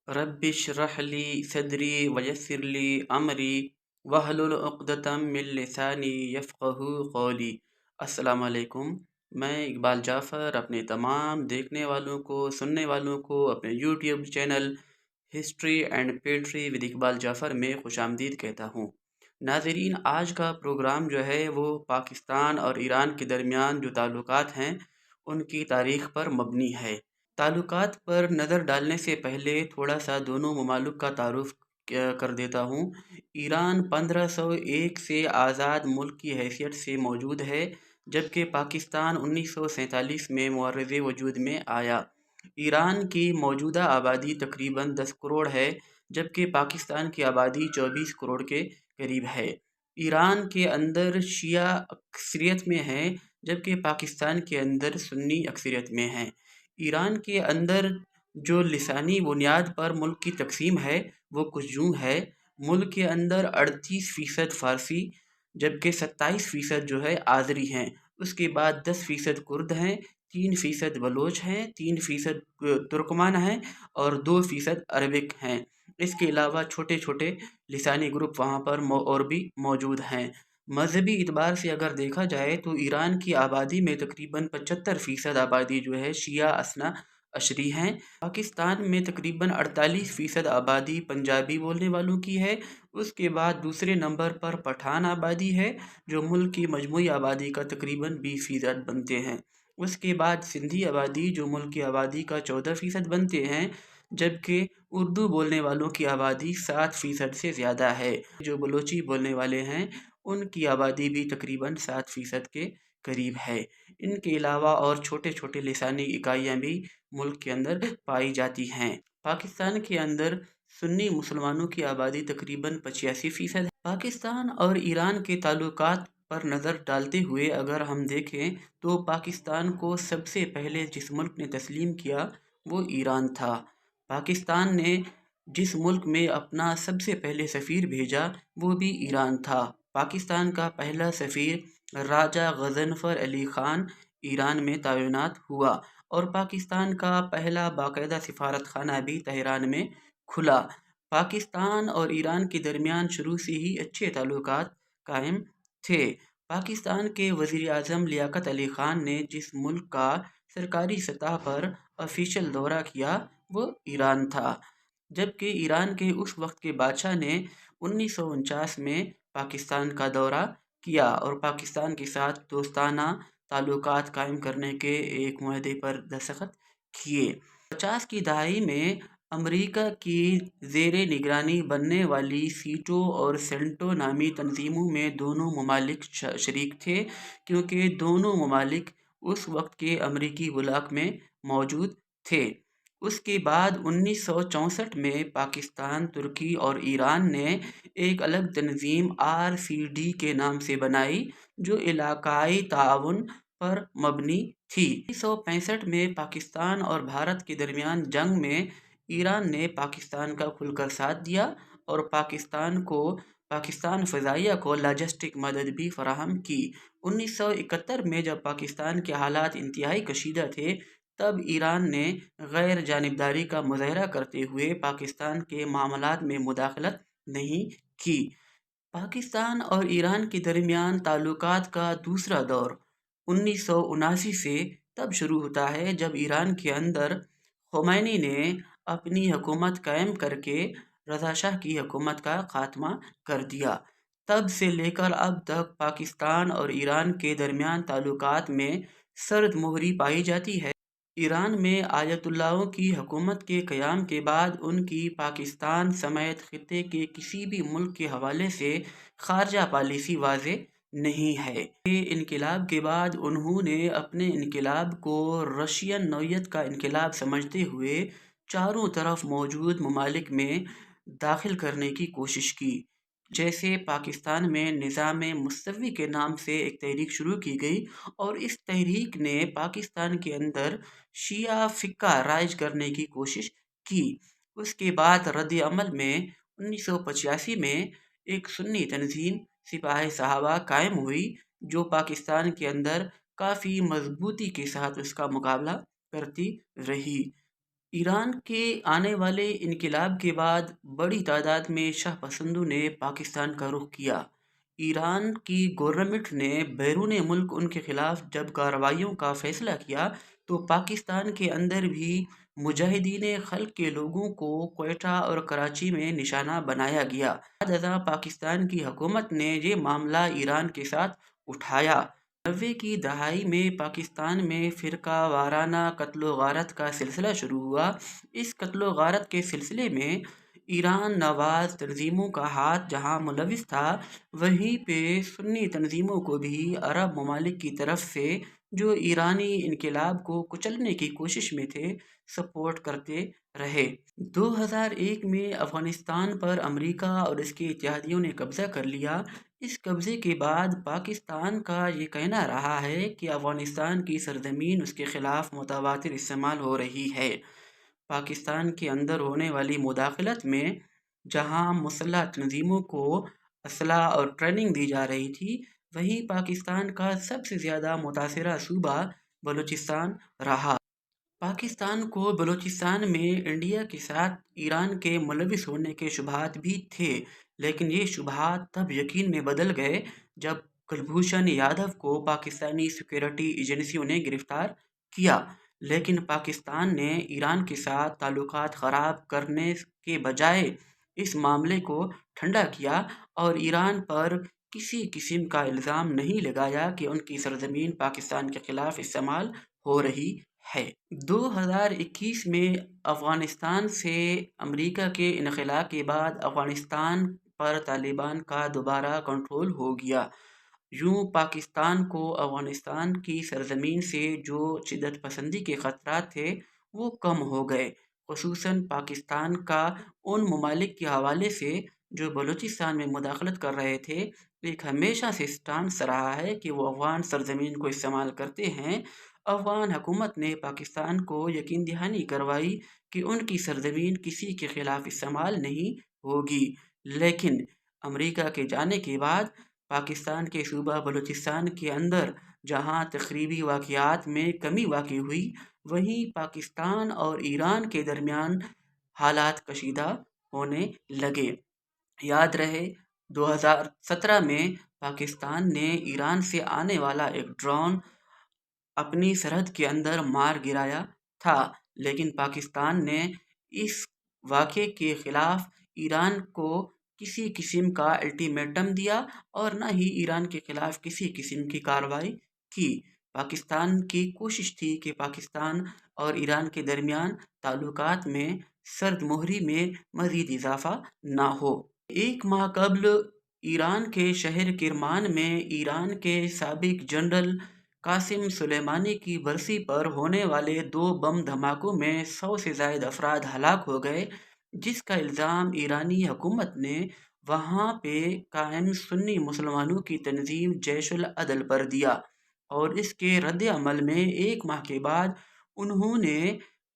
Rabbi इश्रह ली सदरी वयस्सिर ली अमरी वहलुल उक़्दतम मिन लिसानी यफ़क़हू क़ौली। अस्सलाम वालेकुम। मैं इकबाल जाफ़र अपने तमाम देखने वालों को, सुनने वालों को अपने YouTube channel history and poetry with Iqbal Jafar में खुशामदीद कहता हूँ। नाज़रीन, आज का प्रोग्राम जो है वो पाकिस्तान और ईरान के दरमियान जो ताल्लुकात हैं उनकी तारीख़ पर मबनी है। ताल्लुकात पर नज़र डालने से पहले थोड़ा सा दोनों ममालिक का तारुफ़ कर देता हूँ। ईरान 1501 से आज़ाद मुल्क की हैसियत से मौजूद है, जबकि पाकिस्तान 1947 में मुअर्रज़े वजूद में आया। ईरान की मौजूदा आबादी तकरीबन 10 करोड़ है, जबकि पाकिस्तान की आबादी 24 करोड़ के करीब है। ईरान के अंदर शिया अक्सरियत में है, जबकि पाकिस्तान के अंदर सुन्नी अक्सरियत में है। ईरान के अंदर जो लिसानी बुनियाद पर मुल्क की तकसीम है वो कुछ यूँ है। मुल्क के अंदर 38% फ़ारसी, जबकि 27% जो है आज़री हैं। उसके बाद 10% कुर्द हैं, 3% बलोच हैं, 3% तुर्कमान हैं और 2% अरबिक हैं। इसके अलावा छोटे छोटे लिसानी ग्रुप वहाँ पर और भी मौजूद हैं। मजहबी एतबार से अगर देखा जाए तो ईरान की आबादी में तकरीबन 75% आबादी जो है शिया असना अशरी हैं। पाकिस्तान में तकरीबन 48% आबादी पंजाबी बोलने वालों की है। उसके बाद दूसरे नंबर पर पठान आबादी है, जो मुल्क की मजमूई आबादी का तकरीबन 20% बनते हैं। उसके बाद सिंधी आबादी, जो मुल्क की आबादी का 14% बनते हैं, जबकि उर्दू बोलने वालों की आबादी 7% से ज़्यादा है। जो बलोची बोलने वाले हैं उनकी आबादी भी तकरीबन 7% के करीब है। इनके अलावा और छोटे छोटे लिसानी इकाइयाँ भी मुल्क के अंदर पाई जाती हैं। पाकिस्तान के अंदर सुन्नी मुसलमानों की आबादी तकरीबन 85% है। पाकिस्तान और ईरान के ताल्लुकात पर नज़र डालते हुए अगर हम देखें तो पाकिस्तान को सबसे पहले जिस मुल्क ने तस्लीम किया वो ईरान था। पाकिस्तान ने जिस मुल्क में अपना सबसे पहले सफ़ीर भेजा वो भी ईरान था। पाकिस्तान का पहला सफ़ीर राजा गजनफ़र अली ख़ान ईरान में तैनात हुआ और पाकिस्तान का पहला बाकायदा सिफारत खाना भी तेहरान में खुला। पाकिस्तान और ईरान के दरमियान शुरू से ही अच्छे ताल्लुकात कायम थे। पाकिस्तान के वज़ीर आज़म लियाक़त अली ख़ान ने जिस मुल्क का सरकारी सतह पर ऑफिशियल दौरा किया वो ईरान था, जबकि ईरान के उस वक्त के बादशाह ने 1949 में पाकिस्तान का दौरा किया और पाकिस्तान के साथ दोस्ताना ताल्लुकात कायम करने के एक मुआहदे पर दस्तखत किए। 50 की दहाई में अमेरिका की ज़ेरे निगरानी बनने वाली सीटो और सेंटो नामी तंजीमों में दोनों ममालिक शरीक थे, क्योंकि दोनों ममालिक उस वक्त के अमरीकी ब्लॉक में मौजूद थे। उसके बाद 1964 में पाकिस्तान, तुर्की और ईरान ने एक अलग तंजीम RCD के नाम से बनाई, जो इलाकाई ताउन पर मबनी थी। 1965 में पाकिस्तान और भारत के दरमियान जंग में ईरान ने पाकिस्तान का खुलकर साथ दिया और पाकिस्तान फ़ज़ाइया को लॉजिस्टिक मदद भी फराहम की। 1971 में जब पाकिस्तान के हालात इंतहाई कशीदा थे, तब ईरान ने गैर जानिबदारी का मुज़ाहरा करते हुए पाकिस्तान के मामलात में मुदाखलत नहीं की। पाकिस्तान और ईरान के दरमियान ताल्लुकात का दूसरा दौर 1979 से तब शुरू होता है जब ईरान के अंदर ख़ुमैनी ने अपनी हुकूमत कायम करके रज़ा शाह की हुकूमत का ख़ात्मा कर दिया। तब से लेकर अब तक पाकिस्तान और ईरान के दरमियान ताल्लुकात में सर्द मोहरी पाई जाती है। ईरान में आयतुल्लाहों की हुकूमत के क़याम के बाद उनकी पाकिस्तान समेत ख़ित्ते के किसी भी मुल्क के हवाले से ख़ारजा पॉलिसी वाज़ेह नहीं है। इनक़िलाब के बाद उन्होंने अपने इनक़िलाब को रशियन नौयत का इनक़िलाब समझते हुए चारों तरफ मौजूद ममालिक में दाखिल करने की कोशिश की। जैसे पाकिस्तान में निज़ाम मुस्तफ़ी के नाम से एक तहरीक शुरू की गई और इस तहरीक ने पाकिस्तान के अंदर शिया फ़िक्का राइज करने की कोशिश की। उसके बाद रद्द अमल में 1985 में एक सुन्नी तंजीम सिपाही साहबा कायम हुई, जो पाकिस्तान के अंदर काफ़ी मजबूती के साथ उसका मुकाबला करती रही। ایران کے آنے والے انقلاب کے بعد بڑی تعداد میں شاہ پسندوں نے پاکستان کا رخ کیا۔ ایران کی گورنمنٹ نے بیرون ملک ان کے خلاف جب کارروائیوں کا فیصلہ کیا تو پاکستان کے اندر بھی مجاہدین خلق کے لوگوں کو کوئٹہ اور کراچی میں نشانہ بنایا گیا۔ بعد ازاں پاکستان کی حکومت نے یہ معاملہ ایران کے ساتھ اٹھایا۔ 90 کی دہائی میں پاکستان میں فرقہ وارانہ قتل و غارت کا سلسلہ شروع ہوا۔ اس قتل و غارت کے سلسلے میں ایران نواز تنظیموں کا ہاتھ جہاں ملوث تھا، وہیں پہ سنی تنظیموں کو بھی عرب ممالک کی طرف سے جو ایرانی انقلاب کو کچلنے کی کوشش میں تھے، سپورٹ کرتے رہے۔ 2001 میں افغانستان پر امریکہ اور اس کے اتحادیوں نے قبضہ کر لیا۔ اس قبضے کے بعد پاکستان کا یہ کہنا رہا ہے کہ افغانستان کی سرزمین اس کے خلاف متواتر استعمال ہو رہی ہے۔ پاکستان کے اندر ہونے والی مداخلت میں جہاں مسلح تنظیموں کو اسلحہ اور ٹریننگ دی جا رہی تھی، وہیں پاکستان کا سب سے زیادہ متاثرہ صوبہ بلوچستان رہا۔ پاکستان کو بلوچستان میں انڈیا کے ساتھ ایران کے ملوث ہونے کے شبہات بھی تھے، لیکن یہ شبہات تب یقین میں بدل گئے جب کلبھوشن یادو کو پاکستانی سیکورٹی ایجنسیوں نے گرفتار کیا۔ لیکن پاکستان نے ایران کے ساتھ تعلقات خراب کرنے کے بجائے اس معاملے کو ٹھنڈا کیا اور ایران پر کسی قسم کا الزام نہیں لگایا کہ ان کی سرزمین پاکستان کے خلاف استعمال ہو رہی ہے۔ 2021 میں افغانستان سے امریکہ کے انخلاء کے بعد افغانستان پر طالبان کا دوبارہ کنٹرول ہو گیا۔ یوں پاکستان کو افغانستان کی سرزمین سے جو شدت پسندی کے خطرات تھے وہ کم ہو گئے، خصوصاً پاکستان کا ان ممالک کے حوالے سے جو بلوچستان میں مداخلت کر رہے تھے۔ ایک ہمیشہ سے سٹانس رہا ہے کہ وہ افغان سرزمین کو استعمال کرتے ہیں۔ افغان حکومت نے پاکستان کو یقین دہانی کروائی کہ ان کی سرزمین کسی کے خلاف استعمال نہیں ہوگی، لیکن امریکہ کے جانے کے بعد پاکستان کے صوبہ بلوچستان کے اندر جہاں تخریبی واقعات میں کمی واقع ہوئی، وہیں پاکستان اور ایران کے درمیان حالات کشیدہ ہونے لگے۔ یاد رہے 2017 میں پاکستان نے ایران سے آنے والا ایک ڈرون اپنی سرحد کے اندر مار گرایا تھا، لیکن پاکستان نے اس واقعے کے خلاف ایران کو کسی قسم کا الٹیمیٹم دیا اور نہ ہی ایران کے خلاف کسی قسم کی کارروائی کی۔ پاکستان کی کوشش تھی کہ پاکستان اور ایران کے درمیان تعلقات میں سرد مہری میں مزید اضافہ نہ ہو۔ ایک ماہ قبل ایران کے شہر کرمان میں ایران کے سابق جنرل قاسم سلیمانی کی برسی پر ہونے والے 2 بم دھماکوں میں 100 سے زائد افراد ہلاک ہو گئے، جس کا الزام ایرانی حکومت نے وہاں پہ قائم سنی مسلمانوں کی تنظیم جیش العدل پر دیا، اور اس کے رد عمل میں 1 ماہ کے بعد انہوں نے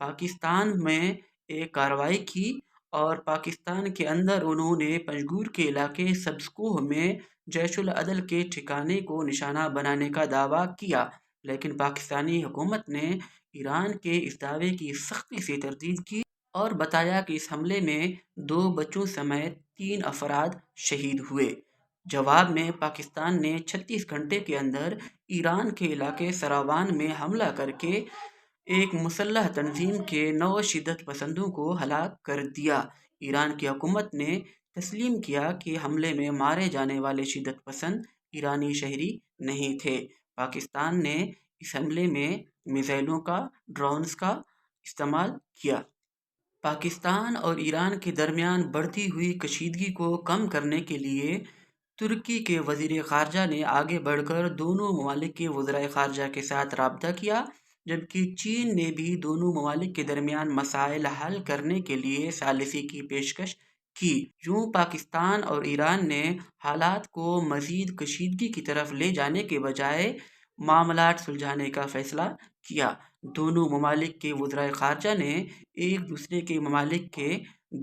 پاکستان میں ایک کارروائی کی اور پاکستان کے اندر انہوں نے پنجگور کے علاقے سبز کوہ میں جیش العدل کے ٹھکانے کو نشانہ بنانے کا دعویٰ کیا، لیکن پاکستانی حکومت نے ایران کے اس دعوے کی سختی سے تردید کی اور بتایا کہ اس حملے میں 2 بچوں سمیت 3 افراد شہید ہوئے۔ جواب میں پاکستان نے 36 گھنٹے کے اندر ایران کے علاقے سراوان میں حملہ کر کے ایک مسلح تنظیم کے 9 شدت پسندوں کو ہلاک کر دیا۔ ایران کی حکومت نے تسلیم کیا کہ حملے میں مارے جانے والے شدت پسند ایرانی شہری نہیں تھے۔ پاکستان نے اس حملے میں میزائلوں کا، ڈرونز کا استعمال کیا۔ پاکستان اور ایران کے درمیان بڑھتی ہوئی کشیدگی کو کم کرنے کے لیے ترکی کے وزیر خارجہ نے آگے بڑھ کر دونوں ممالک کے وزرائے خارجہ کے ساتھ رابطہ کیا، جبکہ چین نے بھی دونوں ممالک کے درمیان مسائل حل کرنے کے لیے ثالثی کی پیشکش کی۔ یوں پاکستان اور ایران نے حالات کو مزید کشیدگی کی طرف لے جانے کے بجائے معاملات سلجھانے کا فیصلہ کیا۔ دونوں ممالک کے وزرائے خارجہ نے ایک دوسرے کے ممالک کے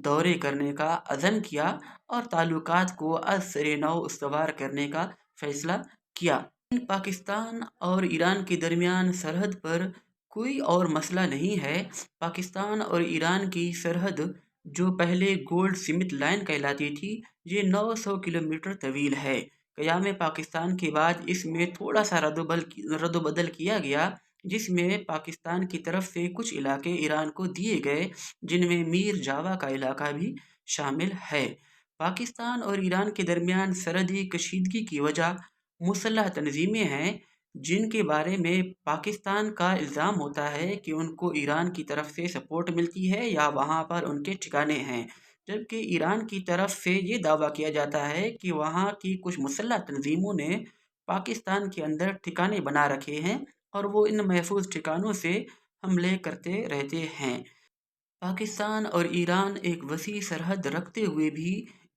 دورے کرنے کا عزم کیا اور تعلقات کو از سر نو استوار کرنے کا فیصلہ کیا۔ پاکستان اور ایران کے درمیان سرحد پر कोई और मसला नहीं है। पाकिस्तान और ईरान की सरहद, जो पहले गोल्ड सिमित लाइन कहलाती थी, ये 900 किलोमीटर तवील है। क़याम पाकिस्तान के बाद इसमें थोड़ा सा रद्दबदल किया गया, जिसमें पाकिस्तान की तरफ से कुछ इलाके ईरान को दिए गए, जिनमें मीर जावा का इलाका भी शामिल है। पाकिस्तान और ईरान के दरमियान सरहदी कशीदगी की वजह मुसल्लह तंजीमें हैं, जिनके बारे में पाकिस्तान का इल्ज़ाम होता है कि उनको ईरान की तरफ से सपोर्ट मिलती है या वहाँ पर उनके ठिकाने हैं, जबकि ईरान की तरफ से ये दावा किया जाता है कि वहाँ की कुछ मुसल्लह तंजीमों ने पाकिस्तान के अंदर ठिकाने बना रखे हैं और वो इन महफूज ठिकानों से हमले करते रहते हैं। पाकिस्तान और ईरान एक वसी सरहद रखते हुए भी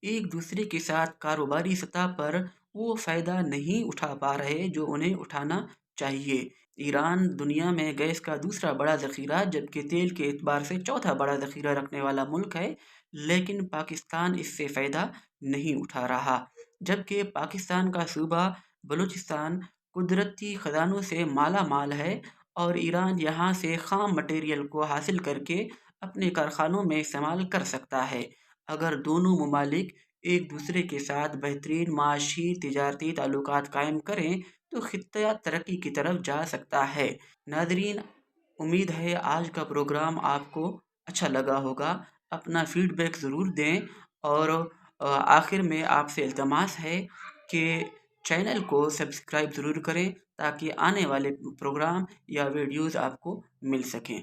एक दूसरे के साथ कारोबारी सतह पर वो फ़ायदा नहीं उठा पा रहे जो उन्हें उठाना चाहिए। ईरान दुनिया में गैस का दूसरा बड़ा ज़ख़ीरा, जबकि तेल के एतबार से चौथा बड़ा ज़ख़ीरा रखने वाला मुल्क है, लेकिन पाकिस्तान इससे फ़ायदा नहीं उठा रहा। जबकि पाकिस्तान का सूबा बलूचिस्तान कुदरती खदानों से माला माल है और ईरान यहाँ से ख़ाम मटेरियल को हासिल करके अपने कारखानों में इस्तेमाल कर सकता है। अगर दोनों ममालिक एक दूसरे के साथ बेहतरीन माशी तिजारती ताल्लुकात कायम करें तो खित्ता तरक्की की तरफ जा सकता है। नादरीन, उम्मीद है आज का प्रोग्राम आपको अच्छा लगा होगा। अपना फीडबैक ज़रूर दें और आखिर में आपसे इल्तमास है कि चैनल को सब्सक्राइब ज़रूर करें ताकि आने वाले प्रोग्राम या वीडियोज़ आपको मिल सकें।